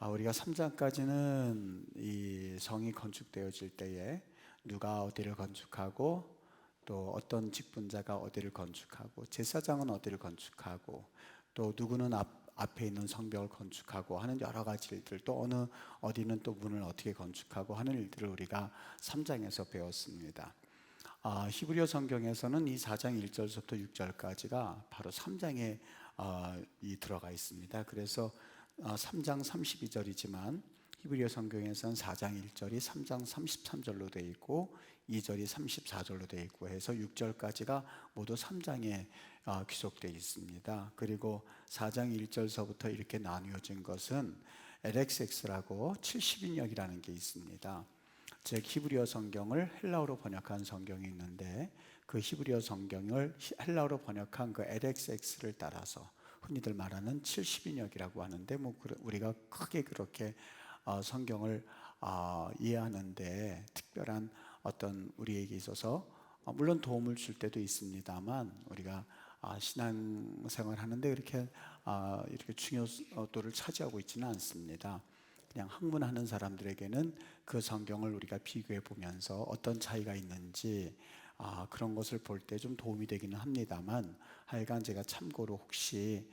우리가 3장까지는 이 성이 건축되어질 때에 누가 어디를 건축하고 또 어떤 직분자가 어디를 건축하고 제사장은 어디를 건축하고 또 누구는 앞에 있는 성벽을 건축하고 하는 여러 가지 일들, 또 어디는 또 문을 어떻게 건축하고 하는 일들을 우리가 3장에서 배웠습니다. 히브리어 성경에서는 이 4장 1절부터 6절까지가 바로 3장에 들어가 있습니다. 그래서 3장 32절이지만 히브리어 성경에서는 4장 1절이 3장 33절로 되어 있고 2절이 34절로 되어 있고 해서 6절까지가 모두 3장에 귀속되어 있습니다. 그리고 4장 1절서부터 이렇게 나누어진 것은 LXX라고 70인역이라는 게 있습니다. 즉 히브리어 성경을 헬라어로 번역한 성경이 있는데 그 히브리어 성경을 헬라어로 번역한 그 LXX를 따라서 흔히들 말하는 70인역이라고 하는데, 우리가 크게 그렇게 성경을 이해하는데 특별한 어떤 우리에게 있어서 물론 도움을 줄 때도 있습니다만, 우리가 신앙생활 하는데 이렇게 중요도를 차지하고 있지는 않습니다. 그냥 학문하는 사람들에게는 그 성경을 우리가 비교해 보면서 어떤 차이가 있는지 그런 것을 볼 때 좀 도움이 되기는 합니다만, 하여간 제가 참고로 혹시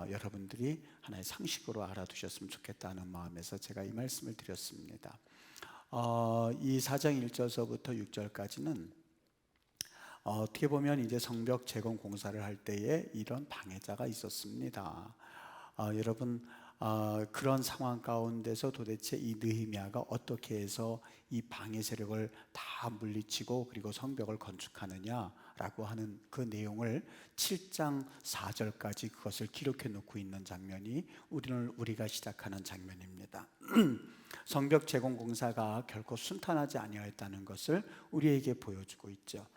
여러분들이 하나의 상식으로 알아두셨으면 좋겠다는 마음에서 제가 이 말씀을 드렸습니다. 이 4장 1절서부터 6절까지는 어떻게 보면 이제 성벽 재건 공사를 할 때에 이런 방해자가 있었습니다. 여러분, 그런 상황 가운데서 도대체 이 느헤미야가 어떻게 해서 이 방해 세력을 다 물리치고 그리고 성벽을 건축하느냐라고 하는 그 내용을 7장 4절까지 그것을 기록해 놓고 있는 장면이 우리가 시작하는 장면입니다. 성벽 재건 공사가 결코 순탄하지 아니하였다는 것을 우리에게 보여주고 있죠.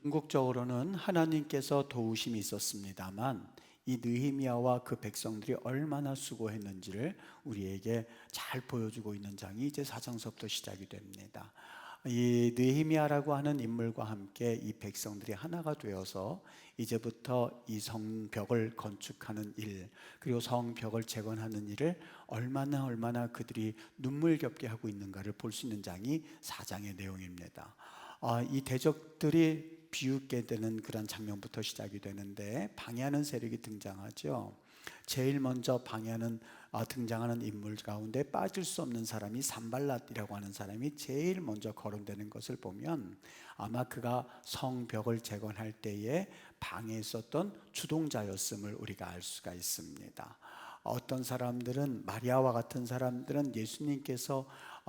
궁극적으로는 하나님께서 도우심이 있었습니다만, 이 느헤미야와 그 백성들이 얼마나 수고했는지를 우리에게 잘 보여주고 있는 장이 이제 4장서부터 시작이 됩니다. 이 느헤미야라고 하는 인물과 함께 이 백성들이 하나가 되어서 이제부터 이 성벽을 건축하는 일, 그리고 성벽을 재건하는 일을 얼마나 그들이 눈물겹게 하고 있는가를 볼 수 있는 장이 4장의 내용입니다. 이 대적들이 비웃게 되는 그런 장면부터 시작이 되는데, 방해하는 세력이 등장하죠. 제일 먼저 등장하는 인물 가운데 빠질 수 없는 사람이 산발랏이라고 하는 사람이 제일 먼저 거론되는 것을 보면 아마 그가 성벽을 재건할 때에 방해했었던 주동자였음을 우리가 알 수가 있습니다. 어떤 사람들은, 마리아와 같은 사람들은 예수님께서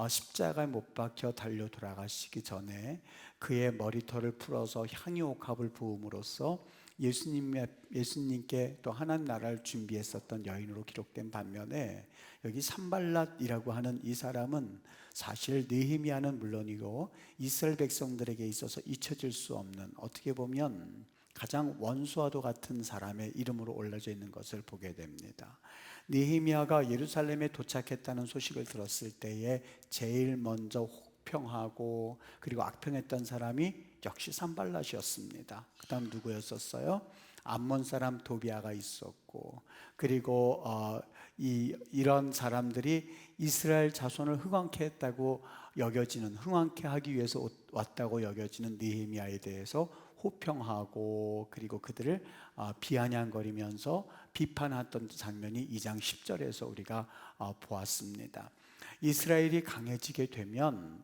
십자가에 못 박혀 달려 돌아가시기 전에 그의 머리털을 풀어서 향유옥합을 부음으로써 예수님께 또 하나님 나라를 준비했었던 여인으로 기록된 반면에, 여기 산발랏이라고 하는 이 사람은 사실 느헤미야는 물론이고 이스라엘 백성들에게 있어서 잊혀질 수 없는, 어떻게 보면 가장 원수와도 같은 사람의 이름으로 올려져 있는 것을 보게 됩니다. 느헤미야가 예루살렘에 도착했다는 소식을 들었을 때에 제일 먼저 혹평하고 그리고 악평했던 사람이 역시 산발랏이었습니다. 그 다음 누구였었어요? 암몬 사람 도비아가 있었고, 그리고 이런 사람들이 이스라엘 자손을 흥왕케 했다고 여겨지는, 흥왕케 하기 위해서 왔다고 여겨지는 느헤미야에 대해서 호평하고 그리고 그들을 비아냥거리면서 비판했던 장면이 2장 10절에서 우리가 보았습니다. 이스라엘이 강해지게 되면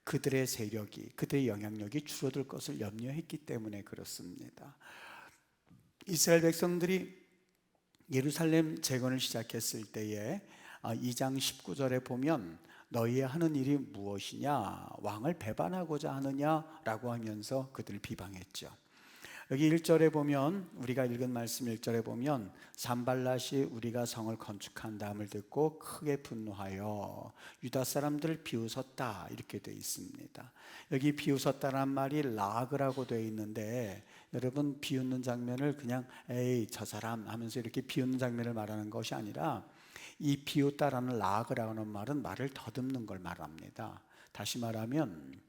그들의 세력이, 그들의 영향력이 줄어들 것을 염려했기 때문에 그렇습니다. 이스라엘 백성들이 예루살렘 재건을 시작했을 때에 2장 19절에 보면 너희의 하는 일이 무엇이냐, 왕을 배반하고자 하느냐라고 하면서 그들을 비방했죠. 여기 1절에 보면, 우리가 읽은 말씀 1절에 보면 산발랏이 우리가 성을 건축한다함을 듣고 크게 분노하여 유다 사람들을 비웃었다, 이렇게 되어 있습니다. 여기 비웃었다란 말이 라그라고 되어 있는데, 여러분, 비웃는 장면을 그냥 에이 저 사람 하면서 이렇게 비웃는 장면을 말하는 것이 아니라, 이 비웃다라는 라그라는 말은 말을 더듬는 걸 말합니다. 다시 말하면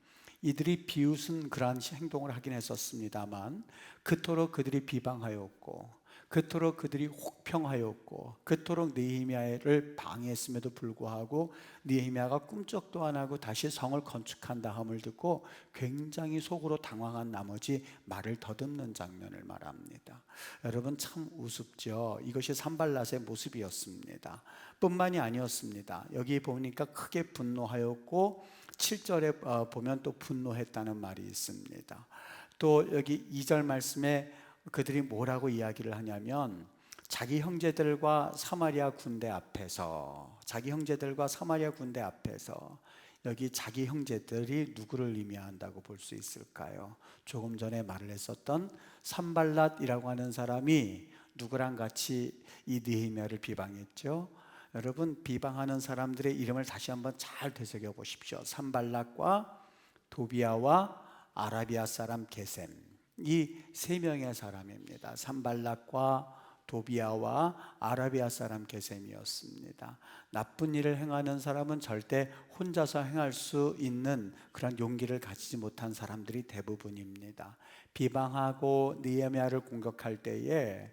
이들이 비웃은 그러한 행동을 하긴 했었습니다만 그토록 그들이 비방하였고 그토록 그들이 혹평하였고 그토록 느헤미야를 방해했음에도 불구하고 느헤미야가 꿈쩍도 안 하고 다시 성을 건축한다 함을 듣고 굉장히 속으로 당황한 나머지 말을 더듬는 장면을 말합니다. 여러분 참 우습죠. 이것이 산발랏의 모습이었습니다. 뿐만이 아니었습니다. 여기 보니까 크게 분노하였고 7절에 보면 또 분노했다는 말이 있습니다. 또 여기 2절 말씀에 그들이 뭐라고 이야기를 하냐면 자기 형제들과 사마리아 군대 앞에서 여기 자기 형제들이 누구를 의미한다고 볼 수 있을까요? 조금 전에 말을 했었던 산발랏이라고 하는 사람이 누구랑 같이 이 느헤미야를 비방했죠? 여러분 비방하는 사람들의 이름을 다시 한번 잘 되새겨 보십시오. 산발랏과 도비아와 아라비아 사람 게셈, 이 세 명의 사람입니다. 산발랏과 도비아와 아라비아 사람 게셈이었습니다. 나쁜 일을 행하는 사람은 절대 혼자서 행할 수 있는 그런 용기를 가지지 못한 사람들이 대부분입니다. 비방하고 느헤미야를 공격할 때에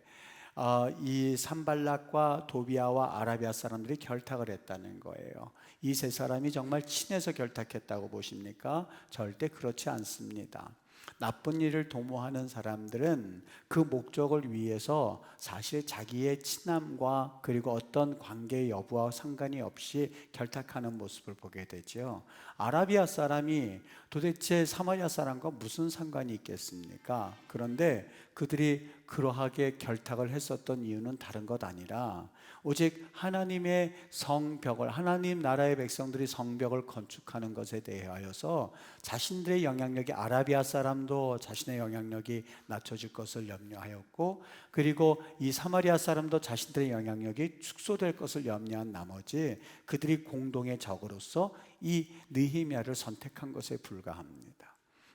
이 산발랏과 도비아와 아라비아 사람들이 결탁을 했다는 거예요. 이 세 사람이 정말 친해서 결탁했다고 보십니까? 절대 그렇지 않습니다. 나쁜 일을 도모하는 사람들은 그 목적을 위해서 사실 자기의 친함과 그리고 어떤 관계 여부와 상관이 없이 결탁하는 모습을 보게 되죠. 아라비아 사람이 도대체 사마리아 사람과 무슨 상관이 있겠습니까? 그런데 그들이 그러하게 결탁을 했었던 이유는 다른 것 아니라 오직 하나님의 성벽을, 하나님 나라의 백성들이 성벽을 건축하는 것에 대하여서 자신들의 영향력이, 아라비아 사람도 자신의 영향력이 낮춰질 것을 염려하였고, 그리고 이 사마리아 사람도 자신들의 영향력이 축소될 것을 염려한 나머지 그들이 공동의 적으로서 이 느헤미야를 선택한 것에 불과합니다.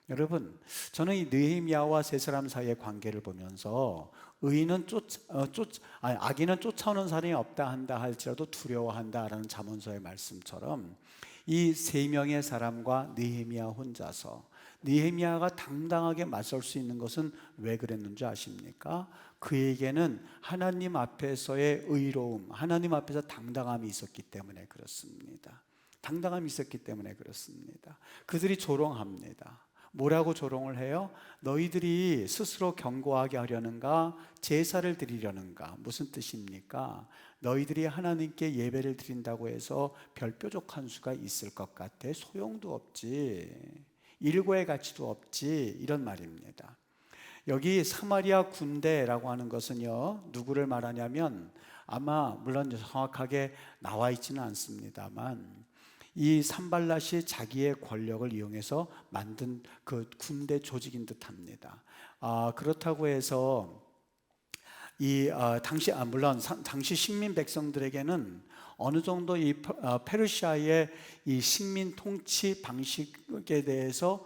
여러분, 저는 이 느헤미야와 세 사람 사이의 관계를 보면서 악인은 쫓아오는 사람이 없다 한다 할지라도 두려워한다라는 잠언서의 말씀처럼 이 세 명의 사람과 느헤미야 혼자서, 느헤미야가 당당하게 맞설 수 있는 것은 왜 그랬는지 아십니까? 그에게는 하나님 앞에서의 의로움, 하나님 앞에서 당당함이 있었기 때문에 그렇습니다. 당당함이 있었기 때문에 그렇습니다. 그들이 조롱합니다. 뭐라고 조롱을 해요? 너희들이 스스로 견고하게 하려는가? 제사를 드리려는가? 무슨 뜻입니까? 너희들이 하나님께 예배를 드린다고 해서 별 뾰족한 수가 있을 것 같아? 소용도 없지, 일고의 가치도 없지, 이런 말입니다. 여기 사마리아 군대라고 하는 것은요, 누구를 말하냐면, 아마 물론 정확하게 나와 있지는 않습니다만 이 산발랏이 자기의 권력을 이용해서 만든 그 군대 조직인 듯합니다. 그렇다고 해서 당시 식민 백성들에게는 어느 정도 이 페르시아의 이 식민 통치 방식에 대해서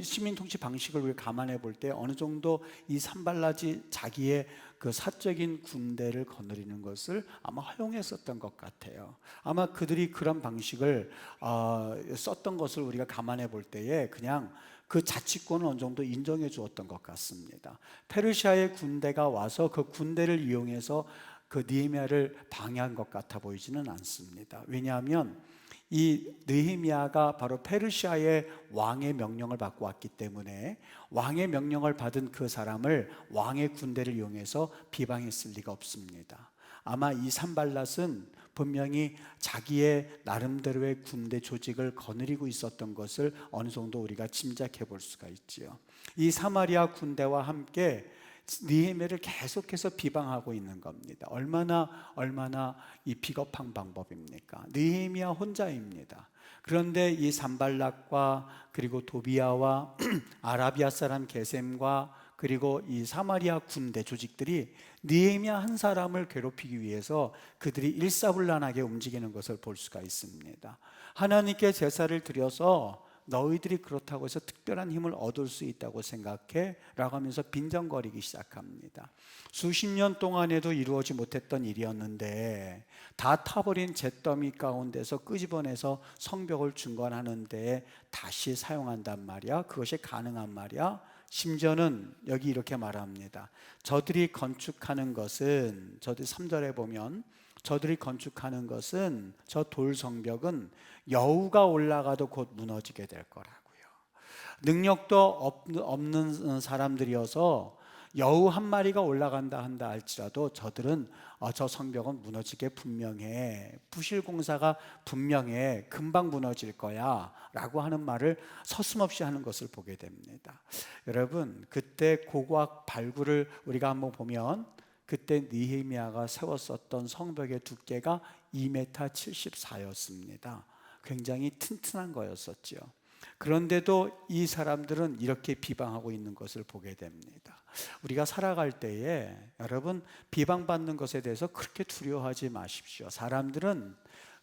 식민 통치 방식을 우리가 감안해 볼 때 어느 정도 이 산발랏이 자기의 그 사적인 군대를 거느리는 것을 아마 허용했었던 것 같아요. 아마 그들이 그런 방식을 썼던 것을 우리가 감안해 볼 때에 그냥 그 자치권을 어느 정도 인정해 주었던 것 같습니다. 페르시아의 군대가 와서 그 군대를 이용해서 그 느헤미야를 방해한 것 같아 보이지는 않습니다. 왜냐하면 이 느헤미야가 바로 페르시아의 왕의 명령을 받고 왔기 때문에 왕의 명령을 받은 그 사람을 왕의 군대를 이용해서 비방했을 리가 없습니다. 아마 이 산발랏은 분명히 자기의 나름대로의 군대 조직을 거느리고 있었던 것을 어느 정도 우리가 짐작해 볼 수가 있지요. 이 사마리아 군대와 함께 느헤미야를 계속해서 비방하고 있는 겁니다. 얼마나 이 비겁한 방법입니까? 느헤미야 혼자입니다. 그런데 이 산발랏과 그리고 도비아와 아라비아 사람 게셈과 그리고 이 사마리아 군대 조직들이 느헤미야 한 사람을 괴롭히기 위해서 그들이 일사불란하게 움직이는 것을 볼 수가 있습니다. 하나님께 제사를 드려서 너희들이 그렇다고 해서 특별한 힘을 얻을 수 있다고 생각해? 라고 하면서 빈정거리기 시작합니다. 수십 년 동안에도 이루어지 못했던 일이었는데 다 타버린 잿더미 가운데서 끄집어내서 성벽을 중건하는데 다시 사용한단 말이야. 그것이 가능한 말이야. 심지어는 여기 이렇게 말합니다. 저들이 건축하는 것은, 저들이 3절에 보면 저들이 건축하는 것은, 저 돌 성벽은 여우가 올라가도 곧 무너지게 될 거라고요. 능력도 없는 사람들이어서 여우 한 마리가 올라간다 한다 할지라도 저들은 저 성벽은 무너지게 분명해, 부실 공사가 분명해, 금방 무너질 거야 라고 하는 말을 서슴없이 하는 것을 보게 됩니다. 여러분, 그때 고고학 발굴을 우리가 한번 보면 그때 느헤미야가 세웠었던 성벽의 두께가 2m 74였습니다. 굉장히 튼튼한 거였었죠. 그런데도 이 사람들은 이렇게 비방하고 있는 것을 보게 됩니다. 우리가 살아갈 때에 여러분, 비방받는 것에 대해서 그렇게 두려워하지 마십시오. 사람들은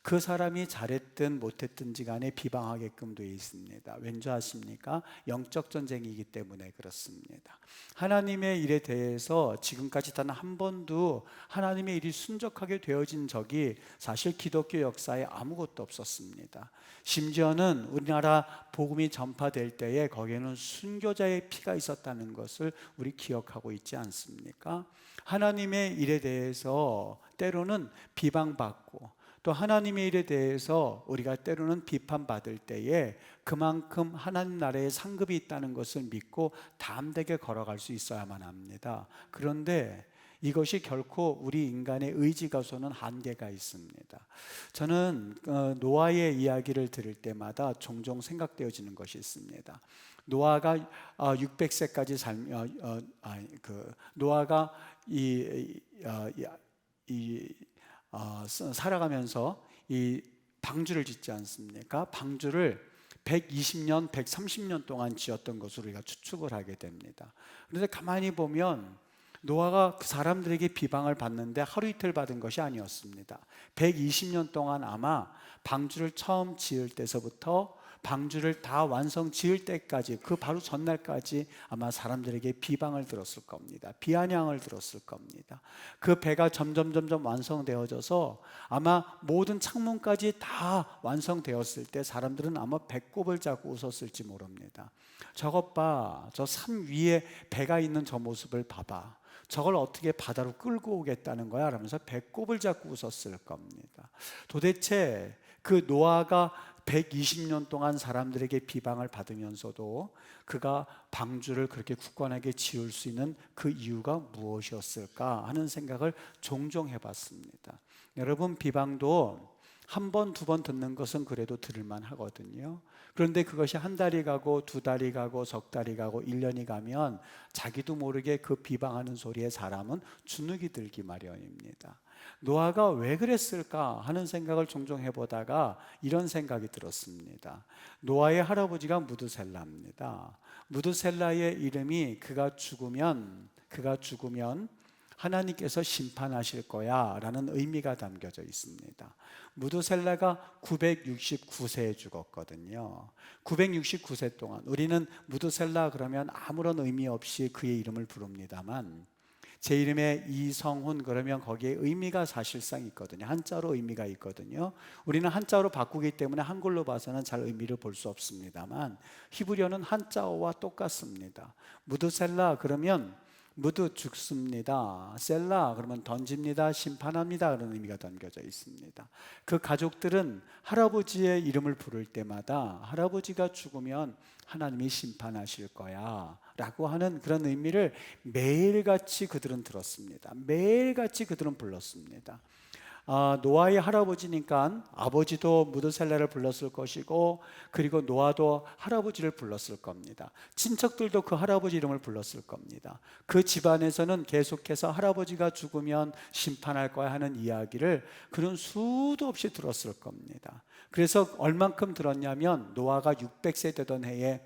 그 사람이 잘했든 못했든지 간에 비방하게끔 되어 있습니다. 왠지 아십니까? 영적 전쟁이기 때문에 그렇습니다. 하나님의 일에 대해서 지금까지 단 한 번도 하나님의 일이 순적하게 되어진 적이 사실 기독교 역사에 아무것도 없었습니다. 심지어는 우리나라 복음이 전파될 때에 거기에는 순교자의 피가 있었다는 것을 우리 기억하고 있지 않습니까? 하나님의 일에 대해서 때로는 비방받고 또 하나님의 일에 대해서 우리가 때로는 비판받을 때에 그만큼 하나님 나라에 상급이 있다는 것을 믿고 담대하게 걸어갈 수 있어야만 합니다. 그런데 이것이 결코 우리 인간의 의지가서는 한계가 있습니다. 저는 노아의 이야기를 들을 때마다 종종 생각되어지는 것이 있습니다. 노아가 600세까지 노아가 살아가면서 이 방주를 짓지 않습니까? 방주를 120년, 130년 동안 지었던 것으로 우리가 추측을 하게 됩니다. 그런데 가만히 보면 노아가 그 사람들에게 비방을 받는데 하루 이틀 받은 것이 아니었습니다. 120년 동안 아마 방주를 처음 지을 때서부터 방주를 다 완성 지을 때까지, 그 바로 전날까지 아마 사람들에게 비방을 들었을 겁니다. 비아냥을 들었을 겁니다. 그 배가 점점 완성되어져서 아마 모든 창문까지 다 완성되었을 때 사람들은 아마 배꼽을 잡고 웃었을지 모릅니다. 저것 봐, 저 산 위에 배가 있는 저 모습을 봐봐, 저걸 어떻게 바다로 끌고 오겠다는 거야 라면서 배꼽을 잡고 웃었을 겁니다. 도대체 그 노아가 120년 동안 사람들에게 비방을 받으면서도 그가 방주를 그렇게 굳건하게 지을 수 있는 그 이유가 무엇이었을까 하는 생각을 종종 해봤습니다. 여러분, 비방도 한 번, 두 번 듣는 것은 그래도 들을만 하거든요. 그런데 그것이 한 달이 가고 두 달이 가고 석 달이 가고 1년이 가면 자기도 모르게 그 비방하는 소리에 사람은 주눅이 들기 마련입니다. 노아가 왜 그랬을까 하는 생각을 종종 해보다가 이런 생각이 들었습니다. 노아의 할아버지가 무드셀라입니다. 무드셀라의 이름이 그가 죽으면 하나님께서 심판하실 거야 라는 의미가 담겨져 있습니다. 무드셀라가 969세에 죽었거든요. 969세 동안 우리는 무드셀라 그러면 아무런 의미 없이 그의 이름을 부릅니다만, 제 이름에 이성훈 그러면 거기에 의미가 사실상 있거든요. 한자로 의미가 있거든요. 우리는 한자로 바꾸기 때문에 한글로 봐서는 잘 의미를 볼 수 없습니다만 히브리어는 한자어와 똑같습니다. 무드셀라 그러면 무드 죽습니다, 셀라 그러면 던집니다, 심판합니다 그런 의미가 담겨져 있습니다. 그 가족들은 할아버지의 이름을 부를 때마다 할아버지가 죽으면 하나님이 심판하실 거야 라고 하는 그런 의미를 매일같이 그들은 들었습니다. 매일같이 그들은 불렀습니다. 노아의 할아버지니까 아버지도 무드셀라를 불렀을 것이고, 그리고 노아도 할아버지를 불렀을 겁니다. 친척들도 그 할아버지 이름을 불렀을 겁니다. 그 집안에서는 계속해서 할아버지가 죽으면 심판할 거야 하는 이야기를 그는 수도 없이 들었을 겁니다. 그래서 얼만큼 들었냐면 노아가 600세 되던 해에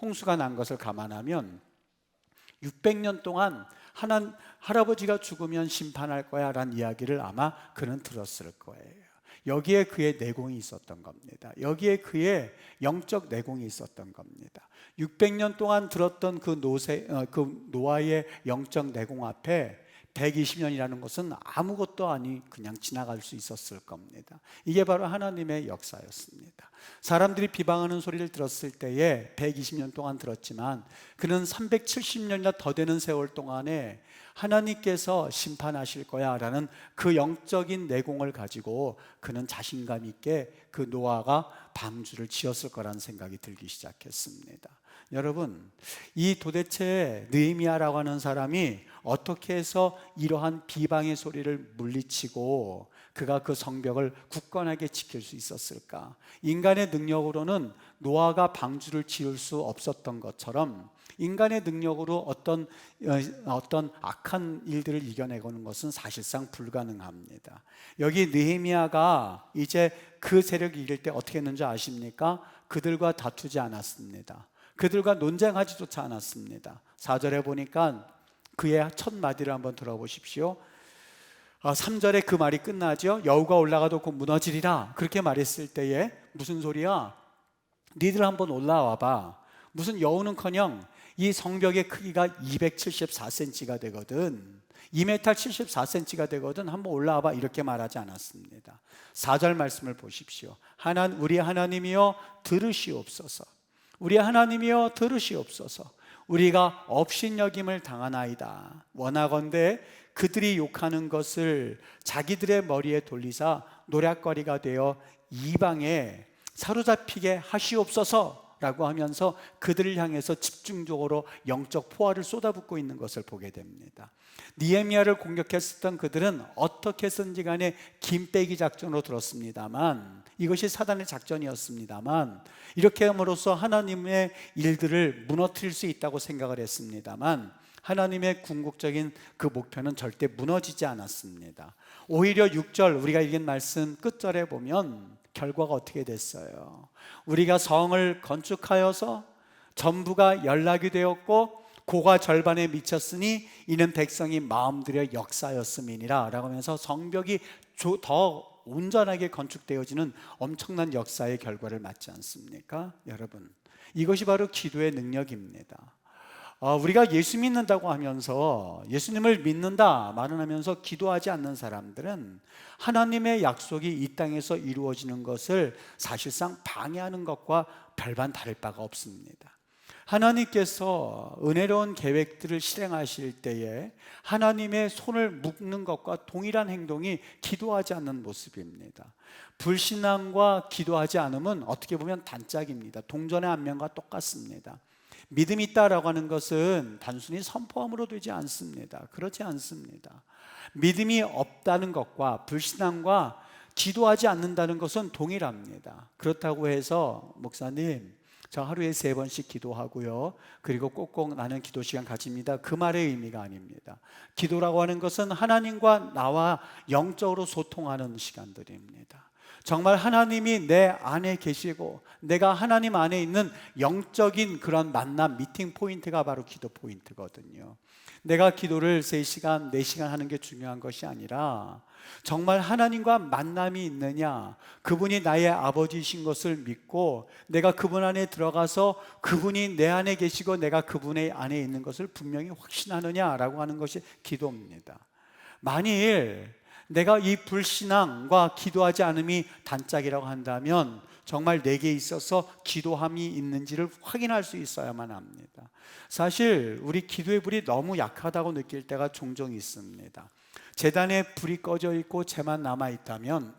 홍수가 난 것을 감안하면 600년 동안 할아버지가 죽으면 심판할 거야 라는 이야기를 아마 그는 들었을 거예요. 여기에 그의 내공이 있었던 겁니다. 여기에 그의 영적 내공이 있었던 겁니다. 600년 동안 들었던 그 노아의 영적 내공 앞에 120년이라는 것은 아무것도 아니 그냥 지나갈 수 있었을 겁니다. 이게 바로 하나님의 역사였습니다. 사람들이 비방하는 소리를 들었을 때에 120년 동안 들었지만 그는 370년이나 더 되는 세월 동안에 하나님께서 심판하실 거야 라는 그 영적인 내공을 가지고 그는 자신감 있게 그 노아가 방주를 지었을 거라는 생각이 들기 시작했습니다. 여러분, 이 도대체 느헤미야라고 하는 사람이 어떻게 해서 이러한 비방의 소리를 물리치고 그가 그 성벽을 굳건하게 지킬 수 있었을까? 인간의 능력으로는 노아가 방주를 지을 수 없었던 것처럼 인간의 능력으로 어떤 악한 일들을 이겨내고는 것은 사실상 불가능합니다. 여기 느헤미야가 이제 그 세력이 이길 때 어떻게 했는지 아십니까? 그들과 다투지 않았습니다. 그들과 논쟁하지조차 않았습니다. 4절에 보니까 그의 첫 마디를 한번 들어보십시오. 3절에 그 말이 끝나죠. 여우가 올라가도 곧 무너지리라 그렇게 말했을 때에 무슨 소리야? 니들 한번 올라와 봐. 무슨 여우는커녕 이 성벽의 크기가 274cm가 되거든, 2m 74cm가 되거든, 한번 올라와 봐 이렇게 말하지 않았습니다. 4절 말씀을 보십시오. 우리 하나님이여 들으시옵소서. 우리 하나님이여 들으시옵소서. 우리가 업신여김을 당하나이다. 원하건대 그들이 욕하는 것을 자기들의 머리에 돌리사 노략거리가 되어 이방에 사로잡히게 하시옵소서 라고 하면서 그들을 향해서 집중적으로 영적 포화를 쏟아붓고 있는 것을 보게 됩니다. 느헤미야를 공격했었던 그들은 어떻게 해서든지 간에 김빼기 작전으로 들었습니다만, 이것이 사단의 작전이었습니다만, 이렇게 함으로써 하나님의 일들을 무너뜨릴 수 있다고 생각을 했습니다만, 하나님의 궁극적인 그 목표는 절대 무너지지 않았습니다. 오히려 6절 우리가 읽은 말씀 끝절에 보면 결과가 어떻게 됐어요? 우리가 성을 건축하여서 전부가 연락이 되었고 고가 절반에 미쳤으니 이는 백성이 마음들여 역사였음이니라 라고 하면서 성벽이 더 온전하게 건축되어지는 엄청난 역사의 결과를 맞지 않습니까? 여러분, 이것이 바로 기도의 능력입니다. 우리가 예수 믿는다고 하면서, 예수님을 믿는다 말은 하면서 기도하지 않는 사람들은 하나님의 약속이 이 땅에서 이루어지는 것을 사실상 방해하는 것과 별반 다를 바가 없습니다. 하나님께서 은혜로운 계획들을 실행하실 때에 하나님의 손을 묶는 것과 동일한 행동이 기도하지 않는 모습입니다. 불신앙과 기도하지 않음은 어떻게 보면 단짝입니다. 동전의 앞면과 똑같습니다. 믿음이 있다라고 하는 것은 단순히 선포함으로 되지 않습니다. 그렇지 않습니다. 믿음이 없다는 것과 불신앙과 기도하지 않는다는 것은 동일합니다. 그렇다고 해서 목사님, 저 하루에 3번씩 기도하고요, 그리고 꼭꼭 나는 기도 시간 가집니다, 그 말의 의미가 아닙니다. 기도라고 하는 것은 하나님과 나와 영적으로 소통하는 시간들입니다. 정말 하나님이 내 안에 계시고 내가 하나님 안에 있는 영적인 그런 만남, 미팅 포인트가 바로 기도 포인트거든요. 내가 기도를 3시간, 4시간 하는 게 중요한 것이 아니라 정말 하나님과 만남이 있느냐, 그분이 나의 아버지이신 것을 믿고 내가 그분 안에 들어가서 그분이 내 안에 계시고 내가 그분의 안에 있는 것을 분명히 확신하느냐라고 하는 것이 기도입니다. 만일 내가 이 불신앙과 기도하지 않음이 단짝이라고 한다면 정말 내게 있어서 기도함이 있는지를 확인할 수 있어야만 합니다. 사실 우리 기도의 불이 너무 약하다고 느낄 때가 종종 있습니다. 제단에 불이 꺼져 있고 재만 남아 있다면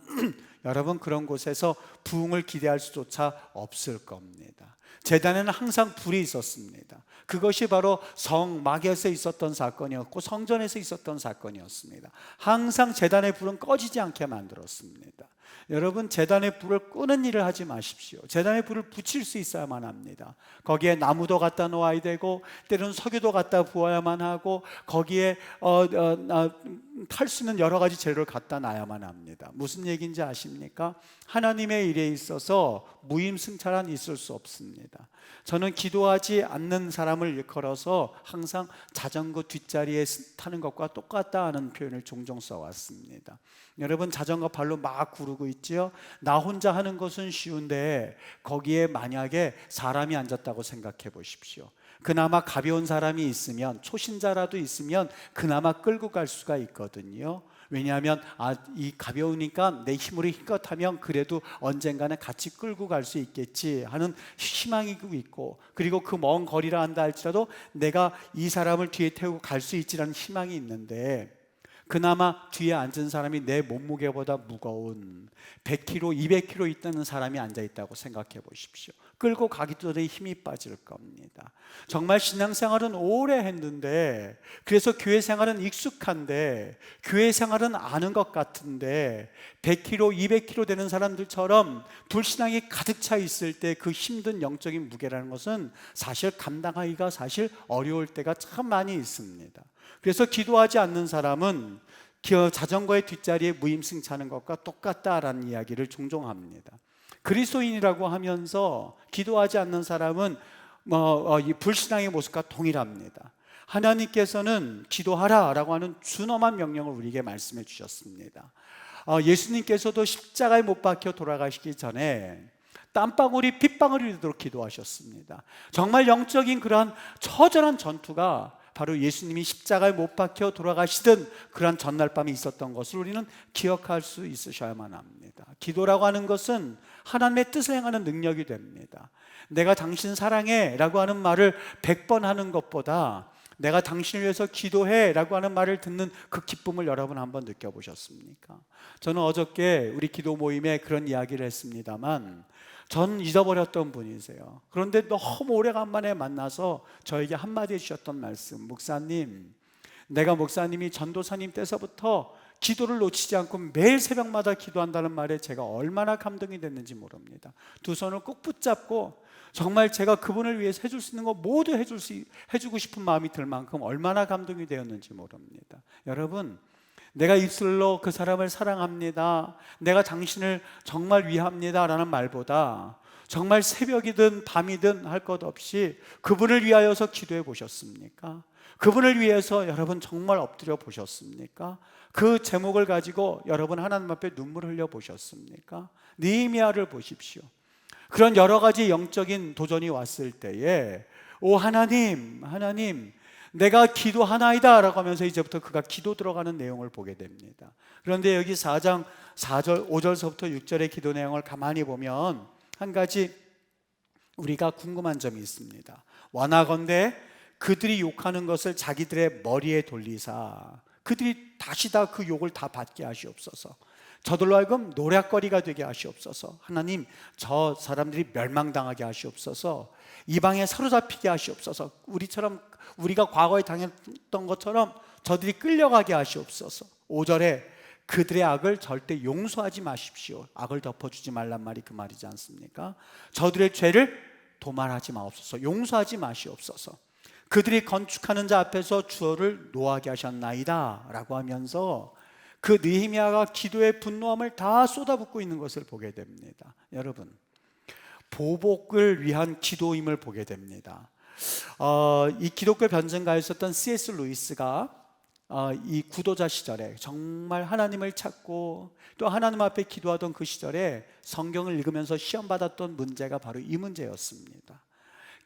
여러분, 그런 곳에서 부흥을 기대할 수조차 없을 겁니다. 제단에는 항상 불이 있었습니다. 그것이 바로 성막에서 있었던 사건이었고 성전에서 있었던 사건이었습니다. 항상 제단의 불은 꺼지지 않게 만들었습니다. 여러분, 제단의 불을 끄는 일을 하지 마십시오. 제단의 불을 붙일 수 있어야만 합니다. 거기에 나무도 갖다 놓아야 되고 때로는 석유도 갖다 부어야만 하고 거기에 탈 수 있는 여러 가지 재료를 갖다 놔야만 합니다. 무슨 얘기인지 아십니까? 하나님의 일에 있어서 무임승차란 있을 수 없습니다. 저는 기도하지 않는 사람을 일컬어서 항상 자전거 뒷자리에 타는 것과 똑같다 하는 표현을 종종 써왔습니다. 여러분, 자전거 발로 막 구르고 있지요? 나 혼자 하는 것은 쉬운데 거기에 만약에 사람이 앉았다고 생각해 보십시오. 그나마 가벼운 사람이 있으면, 초신자라도 있으면 그나마 끌고 갈 수가 있거든요. 왜냐하면 이 가벼우니까 내 힘으로 힘껏 하면 그래도 언젠가는 같이 끌고 갈 수 있겠지 하는 희망이 있고, 그리고 그 먼 거리라 한다 할지라도 내가 이 사람을 뒤에 태우고 갈 수 있지라는 희망이 있는데, 그나마 뒤에 앉은 사람이 내 몸무게보다 무거운 100kg, 200kg 있다는 사람이 앉아있다고 생각해 보십시오. 끌고 가기도 전에 힘이 빠질 겁니다. 정말 신앙생활은 오래 했는데, 그래서 교회 생활은 익숙한데, 교회 생활은 아는 것 같은데 100kg, 200kg 되는 사람들처럼 불신앙이 가득 차 있을 때 그 힘든 영적인 무게라는 것은 사실 감당하기가 사실 어려울 때가 참 많이 있습니다. 그래서 기도하지 않는 사람은 자전거의 뒷자리에 무임승차하는 것과 똑같다라는 이야기를 종종 합니다. 그리스도인이라고 하면서 기도하지 않는 사람은 이 불신앙의 모습과 동일합니다. 하나님께서는 기도하라라고 하는 준엄한 명령을 우리에게 말씀해 주셨습니다. 예수님께서도 십자가에 못 박혀 돌아가시기 전에 땀방울이 핏방울이 되도록 기도하셨습니다. 정말 영적인 그러한 처절한 전투가 바로 예수님이 십자가에 못 박혀 돌아가시던 그러한 전날 밤에 있었던 것을 우리는 기억할 수 있으셔야만 합니다. 기도라고 하는 것은 하나님의 뜻을 행하는 능력이 됩니다. 내가 당신 사랑해 라고 하는 말을 100번 하는 것보다 내가 당신을 위해서 기도해 라고 하는 말을 듣는 그 기쁨을 여러분 한번 느껴보셨습니까? 저는 어저께 우리 기도 모임에 그런 이야기를 했습니다만, 전 잊어버렸던 분이세요. 그런데 너무 오래간만에 만나서 저에게 한마디 해주셨던 말씀, 목사님, 내가 목사님이 전도사님 때서부터 기도를 놓치지 않고 매일 새벽마다 기도한다는 말에 제가 얼마나 감동이 됐는지 모릅니다. 두 손을 꼭 붙잡고 정말 제가 그분을 위해서 해줄 수 있는 거 모두 해주고 싶은 마음이 들 만큼 얼마나 감동이 되었는지 모릅니다. 여러분, 내가 입술로 그 사람을 사랑합니다, 내가 당신을 정말 위합니다 라는 말보다 정말 새벽이든 밤이든 할 것 없이 그분을 위하여서 기도해 보셨습니까? 그분을 위해서 여러분 정말 엎드려 보셨습니까? 그 제목을 가지고 여러분 하나님 앞에 눈물을 흘려 보셨습니까? 느헤미야를 보십시오. 그런 여러 가지 영적인 도전이 왔을 때에 오 하나님, 하나님 내가 기도하나이다 라고 하면서 이제부터 그가 기도 들어가는 내용을 보게 됩니다. 그런데 여기 4장 4절 5절서부터 6절의 기도 내용을 가만히 보면 한 가지 우리가 궁금한 점이 있습니다. 원하건대 그들이 욕하는 것을 자기들의 머리에 돌리사 그들이 다시 다 그 욕을 다 받게 하시옵소서. 저들로 하여금 노략거리가 되게 하시옵소서. 하나님, 저 사람들이 멸망당하게 하시옵소서. 이방에 사로잡히게 하시옵소서. 우리가 과거에 당했던 것처럼 저들이 끌려가게 하시옵소서. 5절에 그들의 악을 절대 용서하지 마십시오. 악을 덮어주지 말란 말이 그 말이지 않습니까? 저들의 죄를 도말하지 마옵소서. 용서하지 마시옵소서. 그들이 건축하는 자 앞에서 주어를 노하게 하셨나이다 라고 하면서 그 느헤미야가 기도의 분노함을 다 쏟아붓고 있는 것을 보게 됩니다. 여러분, 보복을 위한 기도임을 보게 됩니다. 이 기독교 변증가에 있었던 C.S. 루이스가 이 구도자 시절에 정말 하나님을 찾고 또 하나님 앞에 기도하던 그 시절에 성경을 읽으면서 시험 받았던 문제가 바로 이 문제였습니다.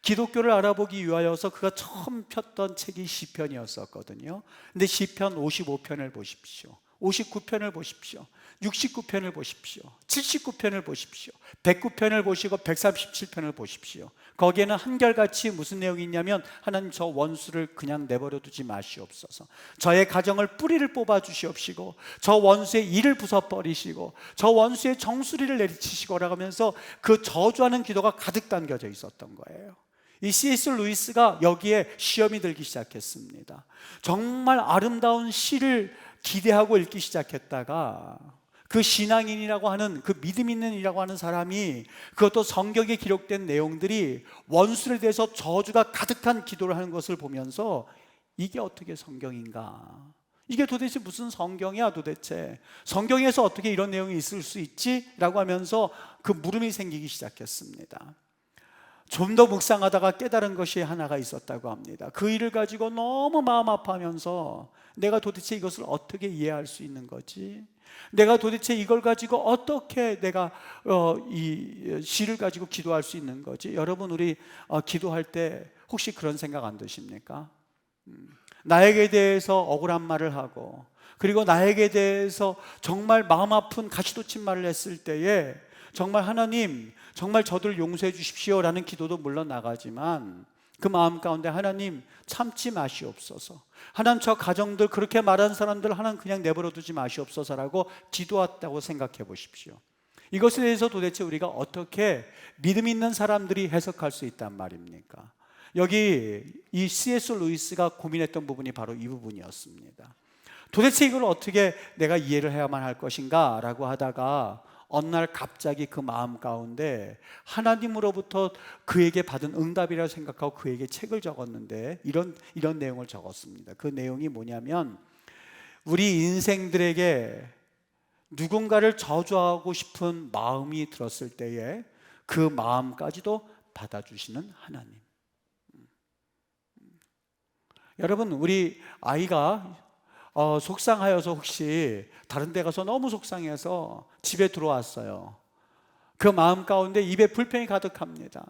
기독교를 알아보기 위하여서 그가 처음 폈던 책이 시편이었었거든요. 근데 시편 55편을 보십시오, 59편을 보십시오, 69편을 보십시오, 79편을 보십시오, 109편을 보시고 137편을 보십시오. 거기에는 한결같이 무슨 내용이 있냐면 하나님 저 원수를 그냥 내버려 두지 마시옵소서. 저의 가정을 뿌리를 뽑아 주시옵시고 저 원수의 일을 부숴버리시고 저 원수의 정수리를 내리치시고라고 하면서 그 저주하는 기도가 가득 담겨져 있었던 거예요. 이 C.S. 루이스가 여기에 시험이 들기 시작했습니다. 정말 아름다운 시를 기대하고 읽기 시작했다가 그 신앙인이라고 하는 그 믿음 있는 이라고 하는 사람이 그것도 성경에 기록된 내용들이 원수에 대해서 저주가 가득한 기도를 하는 것을 보면서 이게 어떻게 성경인가? 이게 도대체 무슨 성경이야 도대체? 성경에서 어떻게 이런 내용이 있을 수 있지? 라고 하면서 그 물음이 생기기 시작했습니다. 좀 더 묵상하다가 깨달은 것이 하나가 있었다고 합니다. 그 일을 가지고 너무 마음 아파하면서 내가 도대체 이것을 어떻게 이해할 수 있는 거지? 내가 도대체 이걸 가지고 어떻게 내가 이 시를 가지고 기도할 수 있는 거지? 여러분, 우리 기도할 때 혹시 그런 생각 안 드십니까? 나에게 대해서 억울한 말을 하고, 그리고 나에게 대해서 정말 마음 아픈 가시돋친 말을 했을 때에 정말 하나님, 정말 저들을 용서해 주십시오 라는 기도도 물론 나가지만, 그 마음 가운데 하나님 참지 마시옵소서, 하나님 저 가정들 그렇게 말하는 사람들 하나님 그냥 내버려 두지 마시옵소서라고 기도했다고 생각해 보십시오. 이것에 대해서 도대체 우리가 어떻게 믿음 있는 사람들이 해석할 수 있단 말입니까? 여기 이 C.S. 루이스가 고민했던 부분이 바로 이 부분이었습니다. 도대체 이걸 어떻게 내가 이해를 해야만 할 것인가 라고 하다가 어느 날 갑자기 그 마음 가운데 하나님으로부터 그에게 받은 응답이라고 생각하고 그에게 책을 적었는데 이런 내용을 적었습니다. 그 내용이 뭐냐면, 우리 인생들에게 누군가를 저주하고 싶은 마음이 들었을 때에 그 마음까지도 받아주시는 하나님. 여러분, 우리 아이가 속상하여서 혹시 다른 데 가서 너무 속상해서 집에 들어왔어요. 그 마음 가운데 입에 불평이 가득합니다.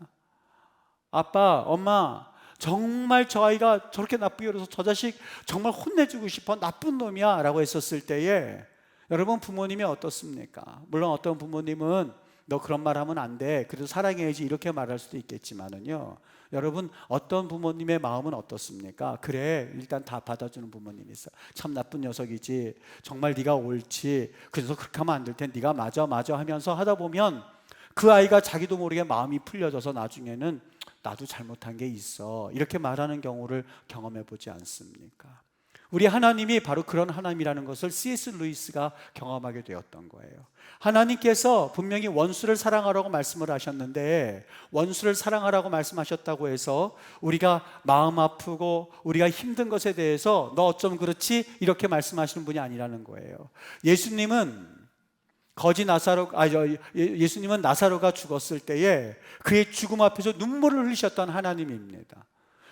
아빠, 엄마, 정말 저 아이가 저렇게 나쁘게 그래서 저 자식 정말 혼내주고 싶어, 나쁜 놈이야 라고 했었을 때에 여러분, 부모님이 어떻습니까? 물론 어떤 부모님은 너 그런 말 하면 안 돼, 그래도 사랑해야지, 이렇게 말할 수도 있겠지만은요, 여러분, 어떤 부모님의 마음은 어떻습니까? 그래, 일단 다 받아주는 부모님이 있어. 참 나쁜 녀석이지, 정말 네가 옳지, 그래서 그렇게 하면 안 될 텐데 네가 맞아 하면서 하다 보면 그 아이가 자기도 모르게 마음이 풀려져서 나중에는 나도 잘못한 게 있어, 이렇게 말하는 경우를 경험해 보지 않습니까? 우리 하나님이 바로 그런 하나님이라는 것을 C.S. 루이스가 경험하게 되었던 거예요. 하나님께서 분명히 원수를 사랑하라고 말씀을 하셨는데, 원수를 사랑하라고 말씀하셨다고 해서 우리가 마음 아프고 우리가 힘든 것에 대해서 너 어쩜 그렇지, 이렇게 말씀하시는 분이 아니라는 거예요. 예수님은 예수님은 나사로가 죽었을 때에 그의 죽음 앞에서 눈물을 흘리셨던 하나님입니다.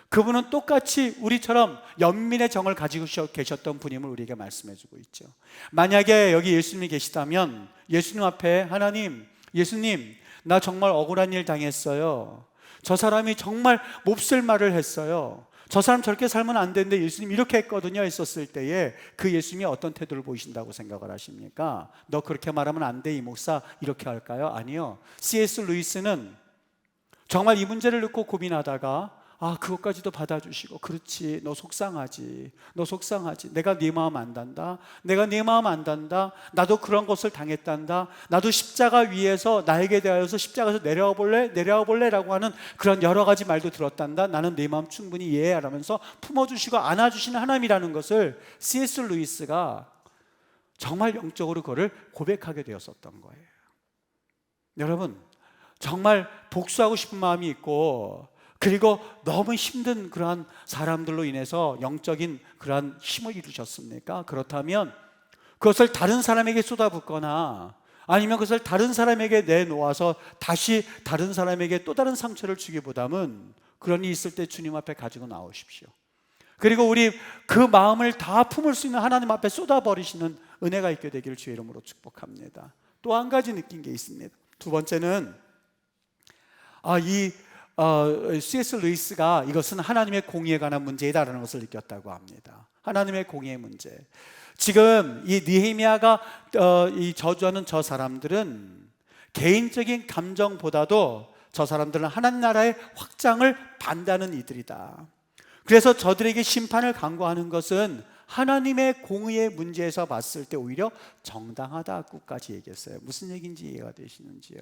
그분은 똑같이 우리처럼 연민의 정을 가지고 계셨던 분임을 우리에게 말씀해 주고 있죠. 만약에 여기 예수님이 계시다면 예수님 앞에 하나님, 예수님, 나 정말 억울한 일 당했어요, 저 사람이 정말 몹쓸 말을 했어요, 저 사람 저렇게 살면 안 되는데 예수님 이렇게 했거든요 했었을 때에 그 예수님이 어떤 태도를 보이신다고 생각을 하십니까? 너 그렇게 말하면 안 돼, 이 목사, 이렇게 할까요? 아니요. C.S. 루이스는 정말 이 문제를 놓고 고민하다가 그것까지도 받아주시고, 그렇지, 너 속상하지, 내가 네 마음 안단다, 나도 그런 것을 당했단다, 나도 십자가 위에서 나에게 대하여서 십자가에서 내려와 볼래 라고 하는 그런 여러 가지 말도 들었단다, 나는 네 마음 충분히 이해해 라면서 품어주시고 안아주시는 하나님이라는 것을 C.S. 루이스가 정말 영적으로 그거를 고백하게 되었었던 거예요. 여러분, 정말 복수하고 싶은 마음이 있고, 그리고 너무 힘든 그러한 사람들로 인해서 영적인 그러한 힘을 이루셨습니까? 그렇다면 그것을 다른 사람에게 쏟아붓거나 아니면 그것을 다른 사람에게 내놓아서 다시 다른 사람에게 또 다른 상처를 주기보다는 그런 일이 있을 때 주님 앞에 가지고 나오십시오. 그리고 우리 그 마음을 다 품을 수 있는 하나님 앞에 쏟아버리시는 은혜가 있게 되기를 주의 이름으로 축복합니다. 또 한 가지 느낀 게 있습니다. 두 번째는 C.S. 루이스가 이것은 하나님의 공의에 관한 문제이다라는 것을 느꼈다고 합니다. 하나님의 공의의 문제. 지금 이 느헤미야가 이 저주하는 저 사람들은 개인적인 감정보다도 저 사람들은 하나님 나라의 확장을 반대하는 이들이다. 그래서 저들에게 심판을 강구하는 것은 하나님의 공의의 문제에서 봤을 때 오히려 정당하다고까지 얘기했어요. 무슨 얘기인지 이해가 되시는지요?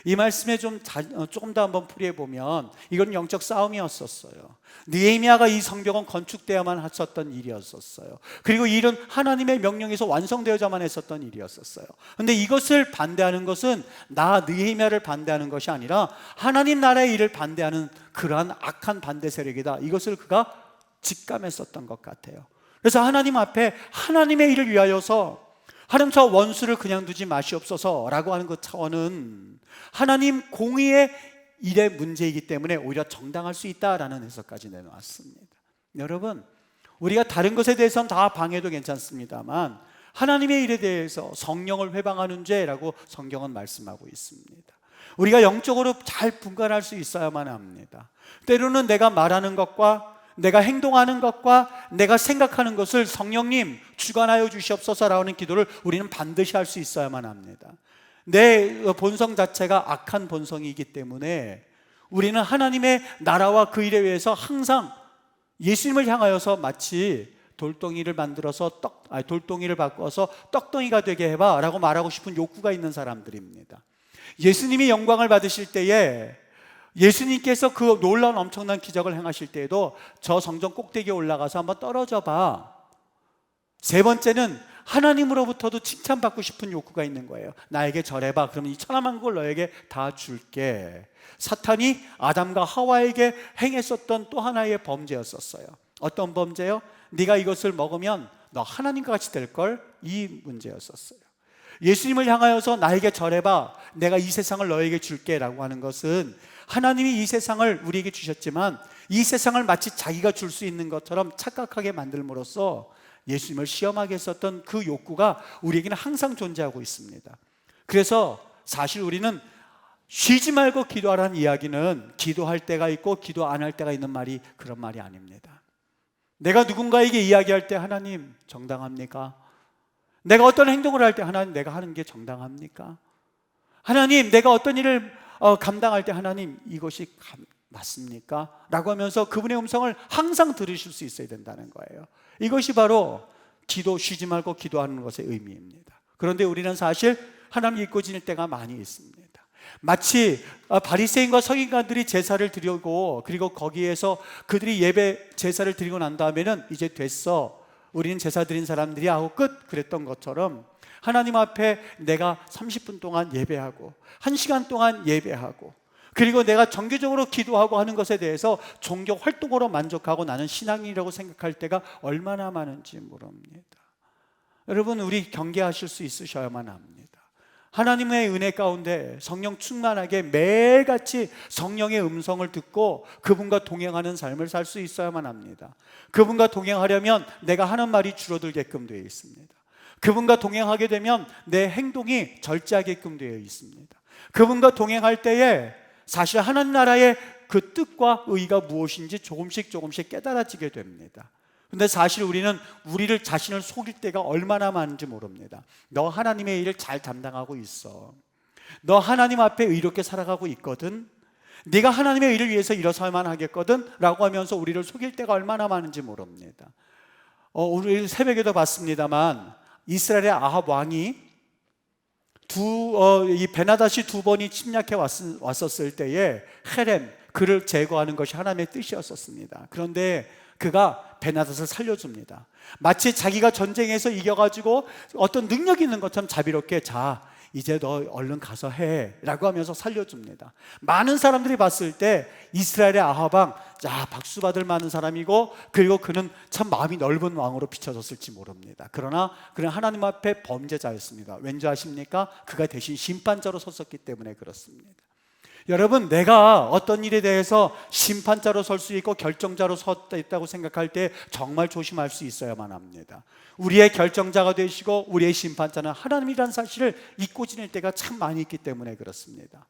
이 말씀에 조금 더 한번 풀이해보면 이건 영적 싸움이었었어요. 느헤미야가 이 성벽은 건축되어야만 했었던 일이었었어요. 그리고 이 일은 하나님의 명령에서 완성되어야만 했었던 일이었었어요. 그런데 이것을 반대하는 것은 느헤미야를 반대하는 것이 아니라 하나님 나라의 일을 반대하는 그러한 악한 반대 세력이다, 이것을 그가 직감했었던 것 같아요. 그래서 하나님 앞에 하나님의 일을 위하여서 하나님 저 원수를 그냥 두지 마시옵소서라고 하는 그 차원은 하나님 공의의 일의 문제이기 때문에 오히려 정당할 수 있다라는 해석까지 내놓았습니다. 여러분, 우리가 다른 것에 대해서는 다 방해도 괜찮습니다만 하나님의 일에 대해서 성령을 회방하는 죄라고 성경은 말씀하고 있습니다. 우리가 영적으로 잘 분간할 수 있어야만 합니다. 때로는 내가 말하는 것과 내가 행동하는 것과 내가 생각하는 것을 성령님 주관하여 주시옵소서라는 기도를 우리는 반드시 할 수 있어야만 합니다. 내 본성 자체가 악한 본성이기 때문에 우리는 하나님의 나라와 그 일에 위해서 항상 예수님을 향하여서 마치 돌덩이를 바꿔서 떡덩이가 되게 해봐 라고 말하고 싶은 욕구가 있는 사람들입니다. 예수님이 영광을 받으실 때에 예수님께서 그 놀라운 엄청난 기적을 행하실 때에도 저 성전 꼭대기에 올라가서 한번 떨어져 봐. 세 번째는 하나님으로부터도 칭찬받고 싶은 욕구가 있는 거예요. 나에게 절해봐. 그러면 이 천하만 걸 너에게 다 줄게. 사탄이 아담과 하와에게 행했었던 또 하나의 범죄였었어요. 어떤 범죄요? 네가 이것을 먹으면 너 하나님과 같이 될걸? 이 문제였었어요. 예수님을 향하여서 나에게 절해봐. 내가 이 세상을 너에게 줄게 라고 하는 것은 하나님이 이 세상을 우리에게 주셨지만 이 세상을 마치 자기가 줄 수 있는 것처럼 착각하게 만들므로써 예수님을 시험하게 했었던 그 욕구가 우리에게는 항상 존재하고 있습니다. 그래서 사실 우리는 쉬지 말고 기도하라는 이야기는 기도할 때가 있고 기도 안 할 때가 있는 말이 그런 말이 아닙니다. 내가 누군가에게 이야기할 때 하나님 정당합니까? 내가 어떤 행동을 할 때 하나님 내가 하는 게 정당합니까? 하나님 내가 어떤 일을 감당할 때 하나님 이것이 맞습니까? 라고 하면서 그분의 음성을 항상 들으실 수 있어야 된다는 거예요. 이것이 바로 기도 쉬지 말고 기도하는 것의 의미입니다. 그런데 우리는 사실 하나님 잊고 지낼 때가 많이 있습니다. 마치 바리새인과 서기관들이 제사를 드리고 그리고 거기에서 그들이 예배 제사를 드리고 난 다음에는 이제 됐어 우리는 제사 드린 사람들이 하고 끝 그랬던 것처럼 하나님 앞에 내가 30분 동안 예배하고 1시간 동안 예배하고 그리고 내가 정기적으로 기도하고 하는 것에 대해서 종교 활동으로 만족하고 나는 신앙이라고 생각할 때가 얼마나 많은지 모릅니다. 여러분 우리 경계하실 수 있으셔야만 합니다. 하나님의 은혜 가운데 성령 충만하게 매일같이 성령의 음성을 듣고 그분과 동행하는 삶을 살 수 있어야만 합니다. 그분과 동행하려면 내가 하는 말이 줄어들게끔 되어 있습니다. 그분과 동행하게 되면 내 행동이 절제하게끔 되어 있습니다. 그분과 동행할 때에 사실 하나님 나라의 그 뜻과 의의가 무엇인지 조금씩 깨달아지게 됩니다. 근데 사실 우리는 우리를 자신을 속일 때가 얼마나 많은지 모릅니다. 너 하나님의 일을 잘 담당하고 있어. 너 하나님 앞에 의롭게 살아가고 있거든. 네가 하나님의 일을 위해서 일어서야만 하겠거든 라고 하면서 우리를 속일 때가 얼마나 많은지 모릅니다. 오늘 새벽에도 봤습니다만 이스라엘의 아합 왕이 이 베나닷이 두 번이 침략해 왔었을 때에 헤렘 그를 제거하는 것이 하나님의 뜻이었었습니다. 그런데 그가 베나닷을 살려줍니다. 마치 자기가 전쟁에서 이겨가지고 어떤 능력이 있는 것처럼 자비롭게 자 이제 너 얼른 가서 해 라고 하면서 살려줍니다. 많은 사람들이 봤을 때 이스라엘의 아합왕 자 박수 받을 만한 사람이고 그리고 그는 참 마음이 넓은 왕으로 비춰졌을지 모릅니다. 그러나 그는 하나님 앞에 범죄자였습니다. 왠지 아십니까? 그가 대신 심판자로 섰었기 때문에 그렇습니다. 여러분 내가 어떤 일에 대해서 심판자로 설 수 있고 결정자로 섰다 있다고 생각할 때 정말 조심할 수 있어야만 합니다. 우리의 결정자가 되시고 우리의 심판자는 하나님이라는 사실을 잊고 지낼 때가 참 많이 있기 때문에 그렇습니다.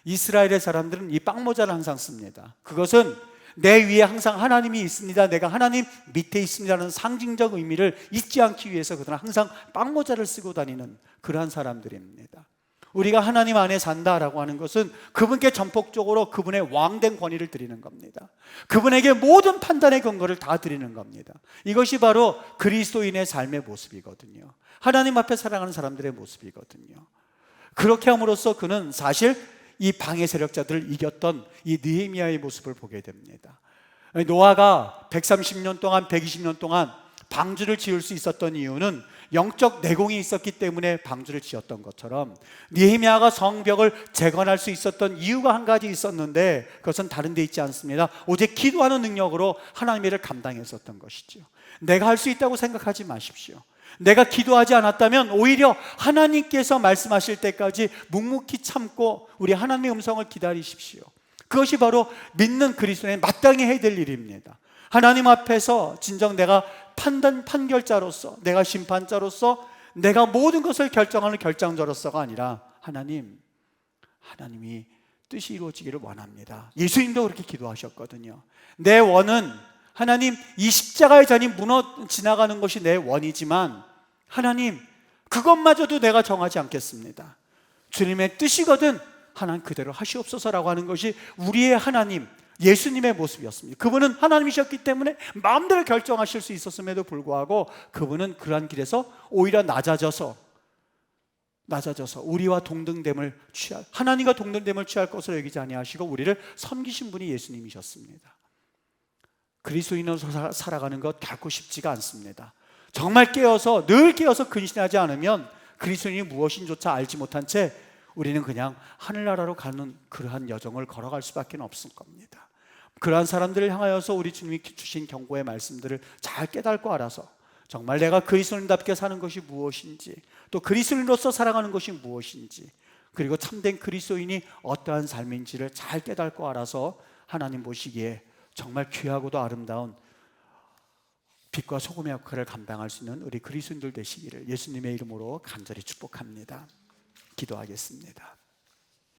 이스라엘의 사람들은 이 빵모자를 항상 씁니다. 그것은 내 위에 항상 하나님이 있습니다. 내가 하나님 밑에 있습니다라는 상징적 의미를 잊지 않기 위해서 그들은 항상 빵모자를 쓰고 다니는 그러한 사람들입니다. 우리가 하나님 안에 산다라고 하는 것은 그분께 전폭적으로 그분의 왕된 권위를 드리는 겁니다. 그분에게 모든 판단의 근거를 다 드리는 겁니다. 이것이 바로 그리스도인의 삶의 모습이거든요. 하나님 앞에 살아가는 사람들의 모습이거든요. 그렇게 함으로써 그는 사실 이 방해 세력자들을 이겼던 이 느헤미야의 모습을 보게 됩니다. 노아가 130년 동안 120년 동안 방주를 지을 수 있었던 이유는 영적 내공이 있었기 때문에 방주를 지었던 것처럼 느헤미야가 성벽을 재건할 수 있었던 이유가 한 가지 있었는데 그것은 다른 데 있지 않습니다. 오직 기도하는 능력으로 하나님의 일을 감당했었던 것이죠. 내가 할 수 있다고 생각하지 마십시오. 내가 기도하지 않았다면 오히려 하나님께서 말씀하실 때까지 묵묵히 참고 우리 하나님의 음성을 기다리십시오. 그것이 바로 믿는 그리스도인이 마땅히 해야 될 일입니다. 하나님 앞에서 진정 내가 판결자로서, 내가 심판자로서, 내가 모든 것을 결정하는 결정자로서가 아니라 하나님이 뜻이 이루어지기를 원합니다. 예수님도 그렇게 기도하셨거든요. 내 원은 하나님, 이 십자가의 잔이 지나가는 것이 내 원이지만 하나님, 그것마저도 내가 정하지 않겠습니다. 주님의 뜻이거든 하나님 그대로 하시옵소서라고 하는 것이 우리의 하나님, 예수님의 모습이었습니다. 그분은 하나님이셨기 때문에 마음대로 결정하실 수 있었음에도 불구하고 그분은 그러한 길에서 오히려 낮아져서 우리와 동등됨을 하나님과 동등됨을 취할 것으로 여기지 아니하시고 우리를 섬기신 분이 예수님이셨습니다. 그리스도인으로 살아가는 것 결코 쉽지가 않습니다. 정말 늘 깨어서 근신하지 않으면 그리스도인이 무엇인조차 알지 못한 채 우리는 그냥 하늘나라로 가는 그러한 여정을 걸어갈 수밖에 없을 겁니다. 그러한 사람들을 향하여서 우리 주님이 주신 경고의 말씀들을 잘 깨닫고 알아서 정말 내가 그리스도인답게 사는 것이 무엇인지, 또 그리스도인으로서 살아가는 것이 무엇인지, 그리고 참된 그리스도인이 어떠한 삶인지를 잘 깨닫고 알아서 하나님 보시기에 정말 귀하고도 아름다운 빛과 소금의 역할을 감당할 수 있는 우리 그리스도인들 되시기를 예수님의 이름으로 간절히 축복합니다. 기도하겠습니다.